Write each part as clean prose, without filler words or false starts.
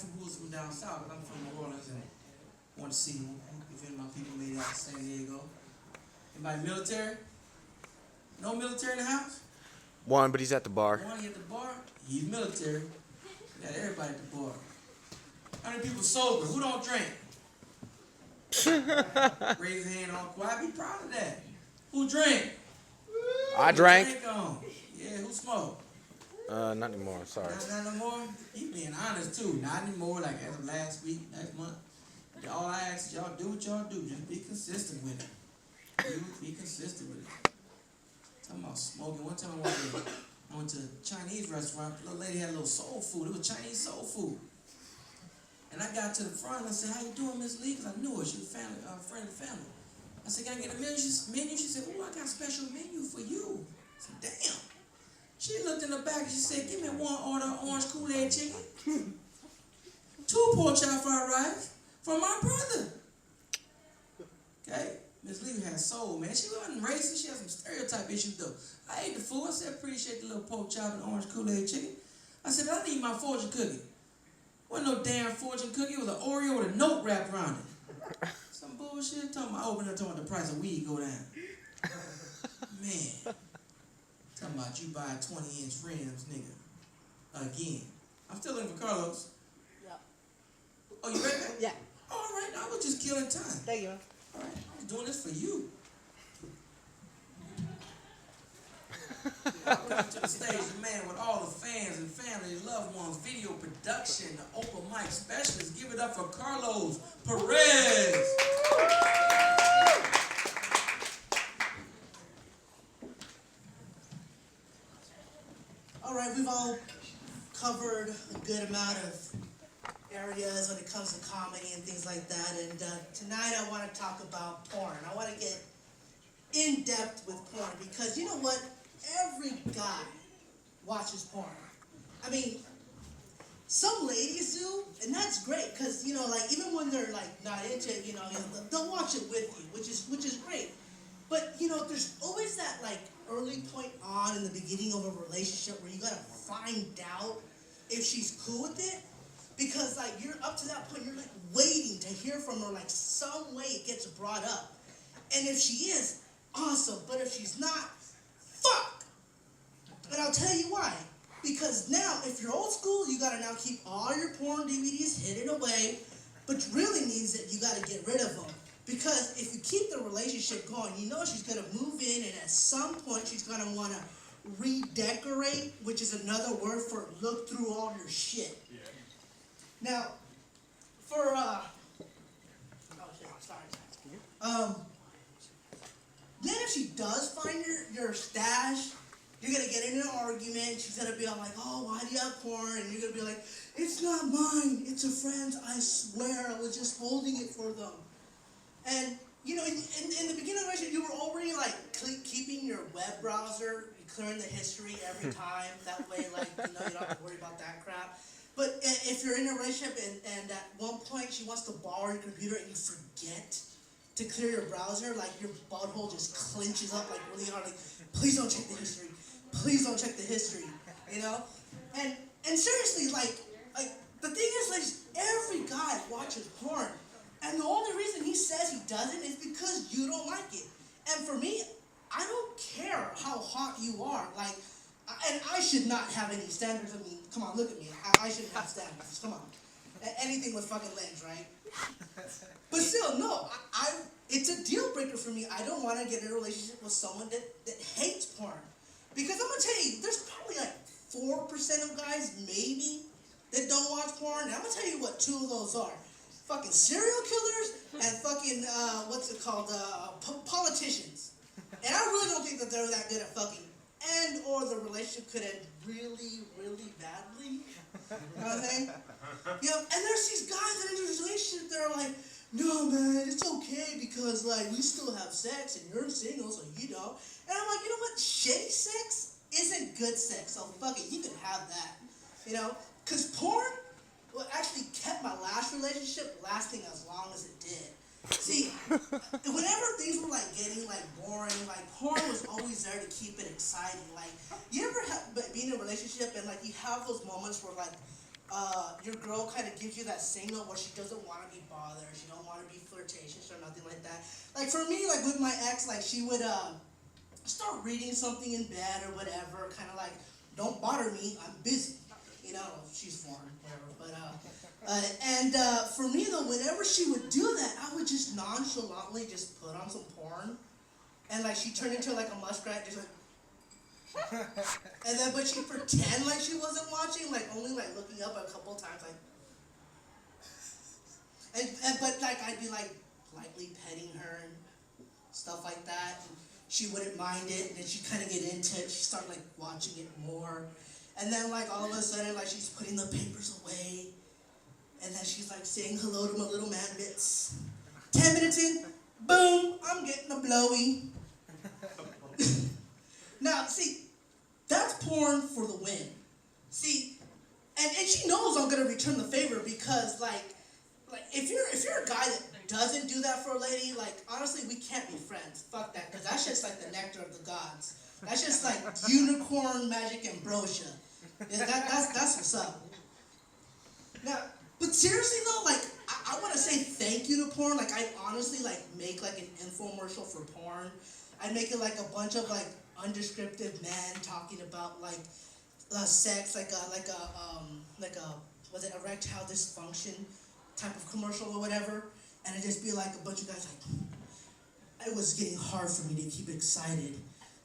from who's from down south, but I'm from New Orleans and want to see if any of my people made it out to San Diego. Anybody military? No military in the house? One, but he's at the bar. One, he at the bar? He's military. We got everybody at the bar. How many people sober? Who don't drink? Raise your hand on quiet. Be proud of that. Who drink? I drank. Drink on. Yeah, who smoke? Not anymore. Sorry. Not no more? You being honest too. Not anymore, like as of last week, last month. All I ask is y'all do what y'all do. Just be consistent with it. Be consistent with it. Talking about smoking. One time I went to a Chinese restaurant. The little lady had a little soul food. It was Chinese soul food. And I got to the front and I said, "How you doing, Miss Lee?" Because I knew her. She was family, friend of the family. I said, "Can I get a menu?" She said, "Oh, I got a special menu for you." I said, "Damn." She looked in the back and she said, "Give me one order of orange Kool-Aid chicken, 2 pork chop fried rice from my brother." Okay? Miss Lee had soul, man. She wasn't racist. She had some stereotype issues, though. I ate the food. I said, "Appreciate the little pork chop and orange Kool-Aid chicken." I said, "But I need my fortune cookie." Wasn't no damn fortune cookie. It was an Oreo with a note wrapped around it. Some bullshit. Talking about, I opened up talking about the price of weed go down. Man. Talking about you buy 20-inch rims, nigga. Again. I'm still looking for Carlos. Yeah. Oh, you ready? Yeah. All right. I was just killing time. Thank you. All right. I was doing this for you. Welcome to the stage, the man with all the fans and family, loved ones, video production, the open mic specialist. Give it up for Carlos Perez. All right, we've all covered a good amount of areas when it comes to comedy and things like that. And tonight I want to talk about porn. I want to get in depth with porn because you know what? Every guy watches porn. I mean, some ladies do, and that's great because you know, like even when they're like not into it, you know, they'll watch it with you, which is great. But you know, there's always that like early point on in the beginning of a relationship where you gotta find out if she's cool with it, because like you're up to that point, you're like waiting to hear from her, like some way it gets brought up, and if she is, awesome. But if she's not, fuck. And I'll tell you why. Because now, if you're old school, you gotta now keep all your porn DVDs hidden away, which really means that you gotta get rid of them. Because if you keep the relationship going, you know she's gonna move in, and at some point she's gonna wanna redecorate, which is another word for look through all your shit. Yeah. Now, for then if she does find your stash, you're gonna get in an argument. She's gonna be all like, "Oh, why do you have porn?" And you're gonna be like, "It's not mine. It's a friend's. I swear, I was just holding it for them." And you know, in the beginning of the relationship, you were already like keeping your web browser, clearing the history every time. That way, like you know, you don't have to worry about that crap. But if you're in a relationship and at one point she wants to borrow your computer and you forget to clear your browser, like your butthole just clenches up like really hard, like, please don't check the history. Please don't check the history, you know? And seriously, like the thing is, like, every guy watches porn. And the only reason he says he doesn't is because you don't like it. And for me, I don't care how hot you are. Like, and I should not have any standards. I mean, come on, look at me. I shouldn't have standards. Come on. Anything with fucking legs, right? But still, no. It's a deal breaker for me. I don't want to get in a relationship with someone that hates porn. Because I'm going to tell you, there's probably like 4% of guys, maybe, that don't watch porn. And I'm going to tell you what 2 of those are. Fucking serial killers and fucking, politicians. And I really don't think that they're that good at fucking. And or the relationship could end really, really badly. You know what I'm saying? You know, and there's these guys that are in this relationship that are like, "No, man, it's okay because, like, we still have sex and you're single, so you don't." And I'm like, you know what? Shitty sex isn't good sex, so fuck it. You can have that. You know? Because porn actually kept my last relationship lasting as long as it did. See, whenever things were, like, getting, like, boring, like, porn was always there to keep it exciting. Like, you ever have been in a relationship and, like, you have those moments where, like, your girl kind of gives you that signal where she doesn't want to be bothered, she don't want to be flirtatious or nothing like that. Like for me, like with my ex, like she would start reading something in bed or whatever, kind of like, don't bother me, I'm busy. You know, she's foreign, whatever. But for me though, whenever she would do that, I would just nonchalantly just put on some porn, and like she turned into like a muskrat, just like. And then, but she'd pretend like she wasn't watching, like only like looking up a couple times, like. But like I'd be like lightly petting her and stuff like that. And she wouldn't mind it, and then she'd kind of get into it. She'd start like watching it more, and then like all of a sudden like she's putting the papers away, and then she's like saying hello to my little man bits. 10 minutes in, boom, I'm getting a blowy. Now, see, that's porn for the win. See, and she knows I'm gonna return the favor because like if you're a guy that doesn't do that for a lady, like honestly, we can't be friends. Fuck that, because that's just like the nectar of the gods. That's just like unicorn magic ambrosia. Yeah, that's what's up. Now, but seriously though, like I want to say thank you to porn. Like I honestly like make like an infomercial for porn. I make it like a bunch of like undescriptive men talking about like sex, like a was it erectile dysfunction type of commercial or whatever, and it'd just be like a bunch of guys like, it was getting hard for me to keep excited,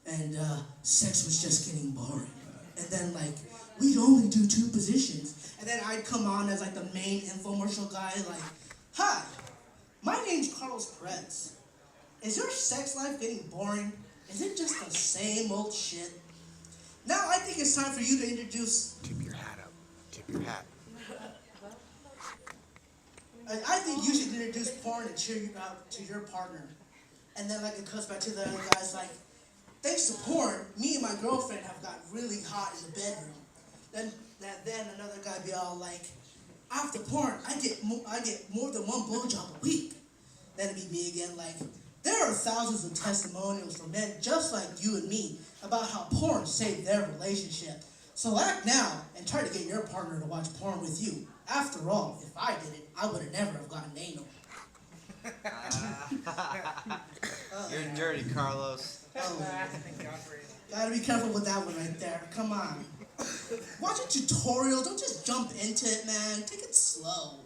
and sex was just getting boring, and then like we'd only do 2 positions, and then I'd come on as like the main infomercial guy, like, hi, my name's Carlos Perez. Is your sex life getting boring? Is it just the same old shit? Now I think it's time for you to introduce... Tip your hat up. Tip your hat. I think you should introduce porn and cheer you out to your partner. And then like it comes back to the other guys like, thanks to porn, me and my girlfriend have got really hot in the bedroom. Then another guy be all like, after porn, I get more than 1 blowjob a week. Then it'd be me again like, there are thousands of testimonials from men just like you and me about how porn saved their relationship. So act now and try to get your partner to watch porn with you. After all, if I did it, I would have never have gotten anal. You're dirty, Carlos. Gotta be careful with that one right there. Come on. Watch a tutorial. Don't just jump into it, man. Take it slow.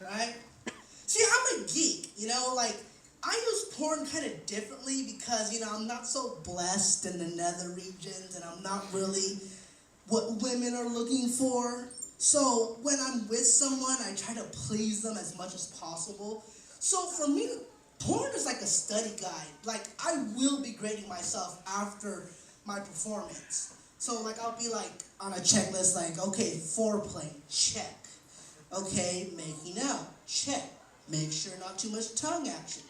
Right? See, I'm a geek, you know, like, I use porn kind of differently because, you know, I'm not so blessed in the nether regions and I'm not really what women are looking for. So when I'm with someone, I try to please them as much as possible. So for me, porn is like a study guide. Like, I will be grading myself after my performance. So like, I'll be like on a checklist like, okay, foreplay, check. Okay, making out, check. Make sure not too much tongue action.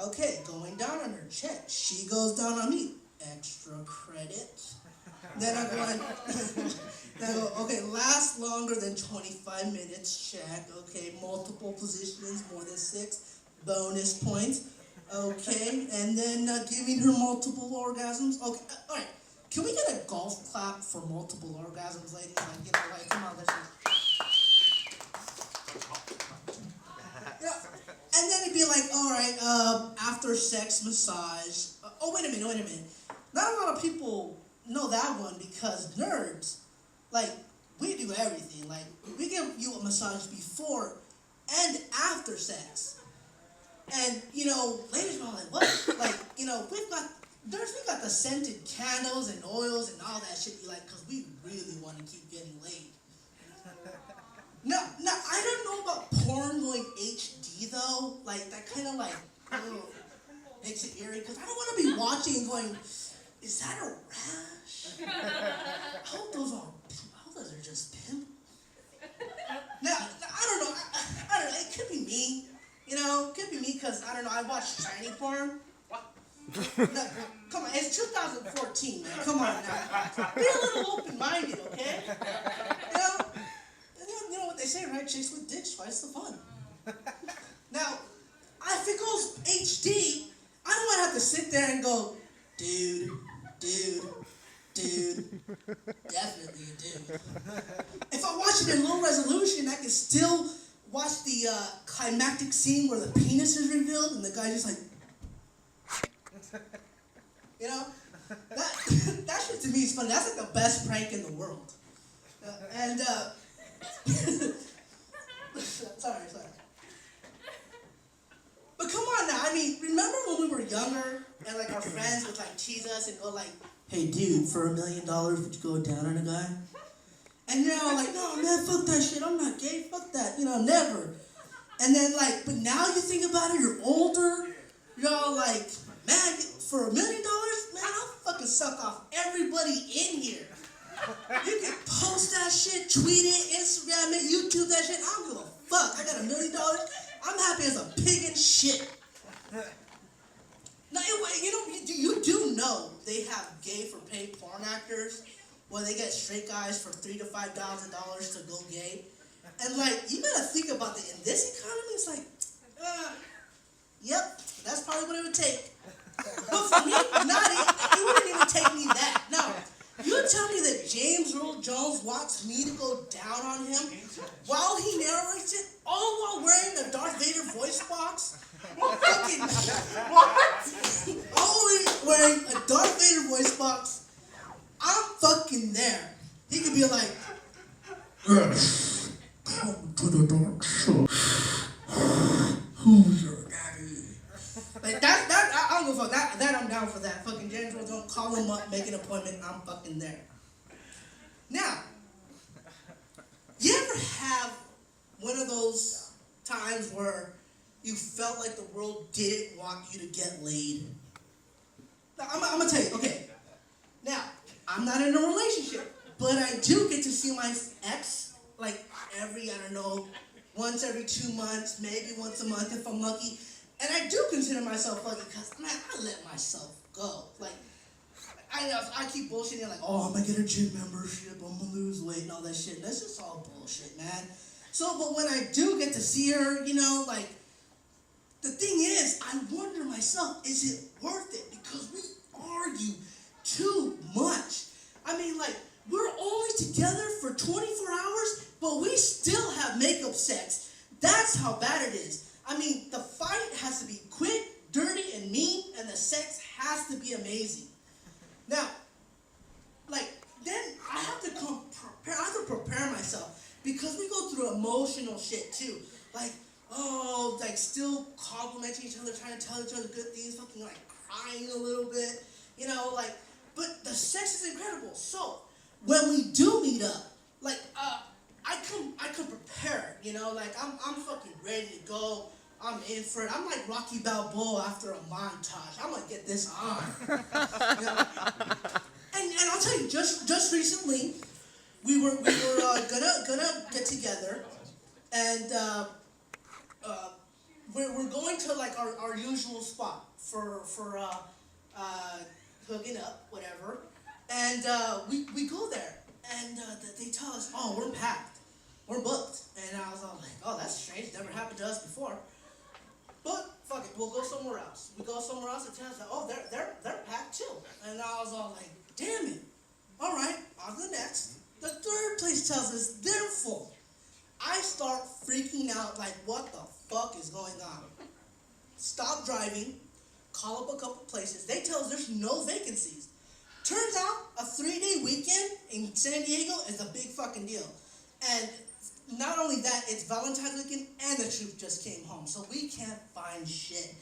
Okay, going down on her, check. She goes down on me, extra credit. Then I go, okay, last longer than 25 minutes, check. Okay, multiple positions, more than 6, bonus points. Okay, and then giving her multiple orgasms. Okay, all right. Can we get a golf clap for multiple orgasms, ladies? Like, you know, like, come on, let's just... And then it'd be like, all right, after sex massage. Oh, wait a minute. Not a lot of people know that one because nerds, like, we do everything. Like, we give you a massage before and after sex. And, you know, ladies are all like, what? Like, you know, we've got the scented candles and oils and all that shit you like because we really want to keep getting laid. Now, I don't know about porn going HD though. Like that kind of like makes it eerie because I don't want to be watching and going, is that a rash? I hope those are just pimples. Now, I don't know. I don't know. It could be me. You know, it could be me because I don't know. I watch shiny porn. No, come on, it's 2014, man. Come on now. Be a little open-minded, okay? You know what they say, right? Chicks with dicks, twice the fun. Now, if it goes HD, I don't want to have to sit there and go, dude, definitely a dude. If I watch it in low resolution, I can still watch the climactic scene where the penis is revealed and the guy's just like, you know, that shit to me is funny. That's like the best prank in the world. Sorry. But come on now, I mean, remember when we were younger and like our friends would like tease us and go like, hey dude, for $1 million, would you go down on a guy? And you're all like, no man, fuck that shit, I'm not gay, fuck that, never. And then like, but now you think about it, you're older, you're all like, man, for $1 million, man, I'll fucking suck off everybody in here. You can post that shit, tweet it, Instagram it, YouTube that shit, I don't give a fuck. I got $1 million, I'm happy as a pig in shit. Now, you do know they have gay for pay porn actors where they get straight guys for $3,000 to $5,000 to go gay. And like, you gotta think about that. In this economy, it's like, yep, that's probably what it would take. But for me, it wouldn't even take me that. No, you tell me that James Earl Jones wants me to go down on him while he narrates it, all while wearing a Darth Vader voice box? Fucking what? Always wearing a Darth Vader voice box. I'm fucking there. He could be like, yes, come to the dark side. Who's your daddy? Like that, I don't give a fuck. That I'm down for that. Fucking James Earl Jones, call him up, make an appointment. I'm fucking there. Now, you ever have one of those times where you felt like the world didn't want you to get laid? Now, I'm gonna tell you, okay. Now, I'm not in a relationship, but I do get to see my ex, like once every 2 months, maybe once a month if I'm lucky. And I do consider myself lucky because, man, I let myself go. Like, I keep bullshitting like, oh, I'm gonna get a gym membership, I'm gonna lose weight and all that shit. That's just all bullshit, man. So, but when I do get to see her, like, the thing is, I wonder myself, is it worth it? Because we argue too much. I mean, like, we're only together for 24 hours, but we still have makeup sex. That's how bad it is. I mean, the fight has to be quick, dirty, and mean, and the sex has to be amazing. Now, like, then I have to prepare myself, because we go through emotional shit too. Like, still complimenting each other, trying to tell each other good things, fucking like crying a little bit, but the sex is incredible. So, when we do meet up, like, I come prepared, I'm fucking ready to go. I'm in for it. I'm like Rocky Balboa after a montage. I'm gonna get this on. And I'll tell you, just recently, we were gonna get together, and we're going to like our usual spot for hooking up, whatever. And we go there, and they tell us, oh, we're packed, we're booked. And I was all like, oh, that's strange, never happened to us before. But fuck it, we'll go somewhere else. We go somewhere else and tell us that, oh, they're packed too. And I was all like, damn it. All right, on to the next. The third place tells us they're full. I start freaking out like, what the fuck is going on? Stop driving, call up a couple places. They tell us there's no vacancies. Turns out a 3-day weekend in San Diego is a big fucking deal. And not only that, it's Valentine's weekend and the troop just came home. So we can't find shit.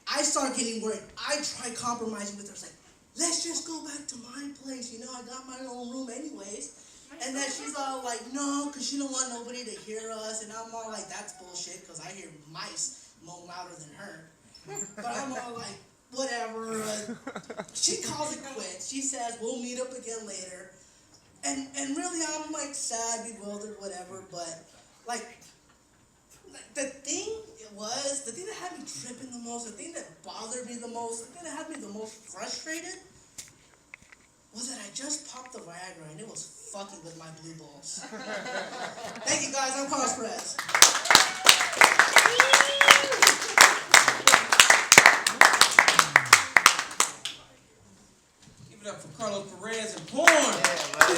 I start getting worried. I try compromising with her. It's like, let's just go back to my place. I got my own room anyways. And then she's all like, no, because she don't want nobody to hear us. And I'm all like, that's bullshit, because I hear mice moan louder than her. But I'm all like, whatever. She calls it quits. She says, we'll meet up again later. And really, I'm like sad, bewildered, whatever. But like the thing that had me tripping the most, the thing that bothered me the most, the thing that had me the most frustrated was that I just popped the Viagra and it was fucking with my blue balls. Thank you guys, I'm Carlos Perez. Give it up for Carlos Perez and porn. Yeah, buddy.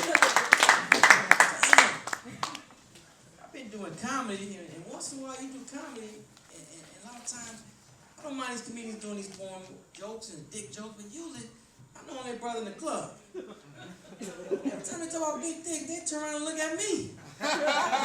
been doing comedy, and once in a while you do comedy, and a lot of times, I don't mind these comedians doing these porn jokes and dick jokes, but usually, I'm the only brother in the club. Every time they talk about big dick, they turn around and look at me.